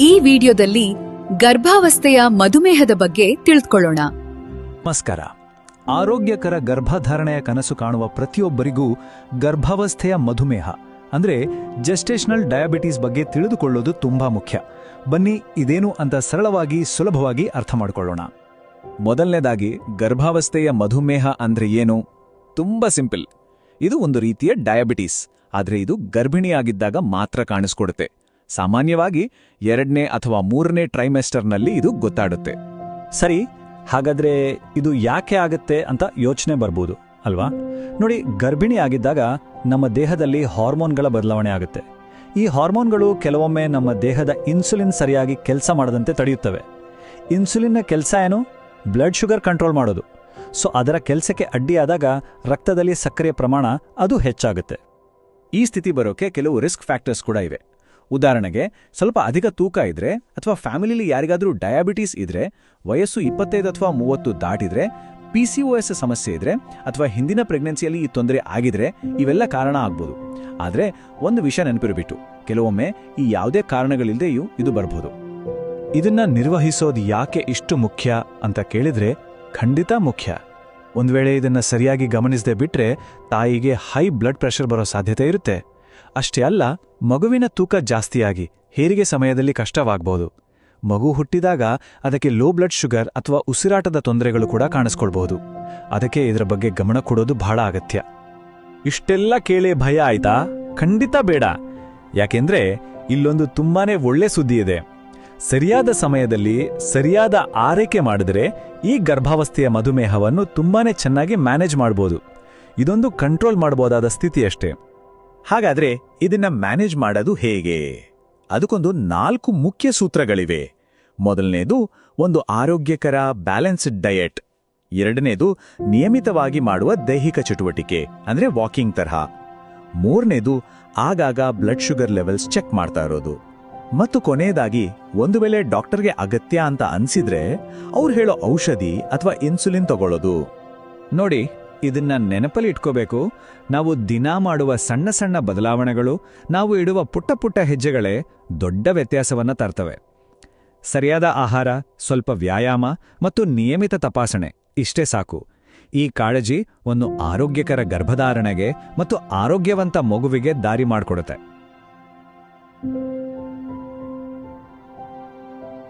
ಈ ವಿಡಿಯೋದಲ್ಲಿ ಗರ್ಭಾವಸ್ಥೆಯ ಮಧುಮೇಹದ ಬಗ್ಗೆ ತಿಳಿದುಕೊಳ್ಳೋಣ. ನಮಸ್ಕಾರ. ಆರೋಗ್ಯಕರ ಗರ್ಭಧಾರಣೆಯ ಕನಸು ಕಾಣುವ ಪ್ರತಿಯೊಬ್ಬರಿಗೂ ಗರ್ಭಾವಸ್ಥೆಯ ಮಧುಮೇಹ ಅಂದ್ರೆ ಜೆಸ್ಟೇಷನಲ್ ಡಯಾಬಿಟೀಸ್ ಬಗ್ಗೆ ತಿಳಿದುಕೊಳ್ಳೋದು ತುಂಬಾ ಮುಖ್ಯ. ಬನ್ನಿ ಇದೇನು ಅಂತ ಸರಳವಾಗಿ ಸುಲಭವಾಗಿ ಅರ್ಥ ಮಾಡಿಕೊಳ್ಳೋಣ. ಮೊದಲನೇದಾಗಿ ಗರ್ಭಾವಸ್ಥೆಯ ಮಧುಮೇಹ ಅಂದ್ರೆ ಏನು? ತುಂಬಾ ಸಿಂಪಲ್. ಇದು ಒಂದು ರೀತಿಯ ಡಯಾಬಿಟೀಸ್, ಆದ್ರೆ ಇದು ಗರ್ಭಿಣಿಯಾಗಿದ್ದಾಗ ಮಾತ್ರ ಕಾಣಿಸ್ಕೊಡುತ್ತೆ. ಸಾಮಾನ್ಯವಾಗಿ 2ನೇ ಅಥವಾ 3ನೇ ಟ್ರೈಮೆಸ್ಟರ್ನಲ್ಲಿ ಇದು ಗೊತ್ತಾಡುತ್ತೆ. ಸರಿ, ಹಾಗಾದ್ರೆ ಇದು ಯಾಕೆ ಆಗತ್ತೆ ಅಂತ ಯೋಚನೆ ಬರ್ಬೋದು ಅಲ್ವಾ? ನೋಡಿ, ಗರ್ಭಿಣಿ ಆಗಿದ್ದಾಗ ನಮ್ಮ ದೇಹದಲ್ಲಿ ಹಾರ್ಮೋನ್ಗಳ ಬದಲಾವಣೆ ಆಗುತ್ತೆ. ಈ ಹಾರ್ಮೋನ್ಗಳು ಕೆಲವೊಮ್ಮೆ ನಮ್ಮ ದೇಹದ ಇನ್ಸುಲಿನ್ ಸರಿಯಾಗಿ ಕೆಲಸ ಮಾಡದಂತೆ ತಡೆಯುತ್ತವೆ. ಇನ್ಸುಲಿನ್ನ ಕೆಲಸ ಏನು? ಬ್ಲಡ್ ಶುಗರ್ ಕಂಟ್ರೋಲ್ ಮಾಡೋದು. ಸೊ ಅದರ ಕೆಲಸಕ್ಕೆ ಅಡ್ಡಿಯಾದಾಗ ರಕ್ತದಲ್ಲಿ ಸಕ್ಕರೆಯ ಪ್ರಮಾಣ ಅದು ಹೆಚ್ಚಾಗುತ್ತೆ. ಈ ಸ್ಥಿತಿ ಬರೋಕೆ ಕೆಲವು ರಿಸ್ಕ್ ಫ್ಯಾಕ್ಟರ್ಸ್ ಕೂಡ ಇವೆ. ಉದಾಹರಣೆಗೆ, ಸ್ವಲ್ಪ ಅಧಿಕ ತೂಕ ಇದ್ರೆ ಅಥವಾ ಫ್ಯಾಮಿಲಿಲಿ ಯಾರಿಗಾದ್ರೂ ಡಯಾಬಿಟೀಸ್ ಇದ್ರೆ, ವಯಸ್ಸು 25 ಅಥವಾ 30 ದಾಟಿದ್ರೆ, PCOS ಸಮಸ್ಯೆ ಇದ್ರೆ ಅಥವಾ ಹಿಂದಿನ ಪ್ರೆಗ್ನೆನ್ಸಿಯಲ್ಲಿ ಈ ತೊಂದರೆ ಆಗಿದ್ರೆ ಇವೆಲ್ಲ ಕಾರಣ ಆಗ್ಬೋದು. ಆದ್ರೆ ಒಂದು ವಿಷಯ ನೆನಪಿರಬಿಟ್ಟು, ಕೆಲವೊಮ್ಮೆ ಈ ಯಾವುದೇ ಕಾರಣಗಳಿಲ್ದೆಯೂ ಇದು ಬರ್ಬೋದು. ಇದನ್ನ ನಿರ್ವಹಿಸೋದು ಯಾಕೆ ಇಷ್ಟು ಮುಖ್ಯ ಅಂತ ಕೇಳಿದ್ರೆ ಖಂಡಿತ ಮುಖ್ಯ. ಒಂದ್ ವೇಳೆ ಇದನ್ನ ಸರಿಯಾಗಿ ಗಮನಿಸದೆ ಬಿಟ್ರೆ ತಾಯಿಗೆ ಹೈ ಬ್ಲಡ್ ಪ್ರೆಷರ್ ಬರೋ ಸಾಧ್ಯತೆ ಇರುತ್ತೆ. ಅಷ್ಟೇ ಅಲ್ಲ, ಮಗುವಿನ ತೂಕ ಜಾಸ್ತಿಯಾಗಿ ಹೆರಿಗೆ ಸಮಯದಲ್ಲಿ ಕಷ್ಟವಾಗಬಹುದು. ಮಗು ಹುಟ್ಟಿದಾಗ ಅದಕ್ಕೆ ಲೋ ಬ್ಲಡ್ ಶುಗರ್ ಅಥವಾ ಉಸಿರಾಟದ ತೊಂದರೆಗಳು ಕೂಡ ಕಾಣಿಸ್ಕೊಳ್ಬಹುದು. ಅದಕ್ಕೆ ಇದರ ಬಗ್ಗೆ ಗಮನ ಕೊಡೋದು ಬಹಳ ಅಗತ್ಯ. ಇಷ್ಟೆಲ್ಲ ಕೇಳಿ ಭಯ ಆಯ್ತಾ? ಖಂಡಿತ ಬೇಡ. ಯಾಕೆಂದ್ರೆ ಇಲ್ಲೊಂದು ತುಂಬಾನೇ ಒಳ್ಳೆ ಸುದ್ದಿ ಇದೆ. ಸರಿಯಾದ ಸಮಯದಲ್ಲಿ ಸರಿಯಾದ ಆರೈಕೆ ಮಾಡಿದ್ರೆ ಈ ಗರ್ಭಾವಸ್ಥೆಯ ಮಧುಮೇಹವನ್ನು ತುಂಬಾನೇ ಚೆನ್ನಾಗಿ ಮ್ಯಾನೇಜ್ ಮಾಡಬಹುದು. ಇದೊಂದು ಕಂಟ್ರೋಲ್ ಮಾಡಬಹುದಾದ ಸ್ಥಿತಿಯಷ್ಟೇ. ಹಾಗಾದ್ರೆ ಇದನ್ನ ಮ್ಯಾನೇಜ್ ಮಾಡೋದು ಹೇಗೆ? ಅದಕ್ಕೊಂದು 4 ಮುಖ್ಯ ಸೂತ್ರಗಳಿವೆ. ಮೊದಲನೇದು ಒಂದು ಆರೋಗ್ಯಕರ ಬ್ಯಾಲೆನ್ಸ್ಡ್ ಡಯಟ್. 2ನೇದು ನಿಯಮಿತವಾಗಿ ಮಾಡುವ ದೈಹಿಕ ಚಟುವಟಿಕೆ ಅಂದ್ರೆ ವಾಕಿಂಗ್ ತರಹ. 3ನೇದು ಆಗಾಗ ಬ್ಲಡ್ ಶುಗರ್ ಲೆವೆಲ್ಸ್ ಚೆಕ್ ಮಾಡ್ತಾ ಇರೋದು. ಮತ್ತು ಕೊನೆಯದಾಗಿ, ಒಂದು ವೇಳೆ ಡಾಕ್ಟರ್ಗೆ ಅಗತ್ಯ ಅಂತ ಅನ್ಸಿದ್ರೆ ಅವ್ರು ಹೇಳೋ ಔಷಧಿ ಅಥವಾ ಇನ್ಸುಲಿನ್ ತಗೊಳ್ಳೋದು. ನೋಡಿ, ಇದನ್ನ ನೆನಪಲ್ಲಿ ಇಟ್ಕೋಬೇಕು. ನಾವು ದಿನ ಮಾಡುವ ಸಣ್ಣ ಸಣ್ಣ ಬದಲಾವಣೆಗಳು, ನಾವು ಇಡುವ ಪುಟ್ಟ ಪುಟ್ಟ ಹೆಜ್ಜೆಗಳೇ ದೊಡ್ಡ ವ್ಯತ್ಯಾಸವನ್ನ ತರ್ತವೆ. ಸರಿಯಾದ ಆಹಾರ, ಸ್ವಲ್ಪ ವ್ಯಾಯಾಮ ಮತ್ತು ನಿಯಮಿತ ತಪಾಸಣೆ ಇಷ್ಟೇ ಸಾಕು. ಈ ಕಾಳಜಿ ಒಂದು ಆರೋಗ್ಯಕರ ಗರ್ಭಧಾರಣೆಗೆ ಮತ್ತು ಆರೋಗ್ಯವಂತ ಮಗುವಿಗೆ ದಾರಿ ಮಾಡಿಕೊಡುತ್ತೆ.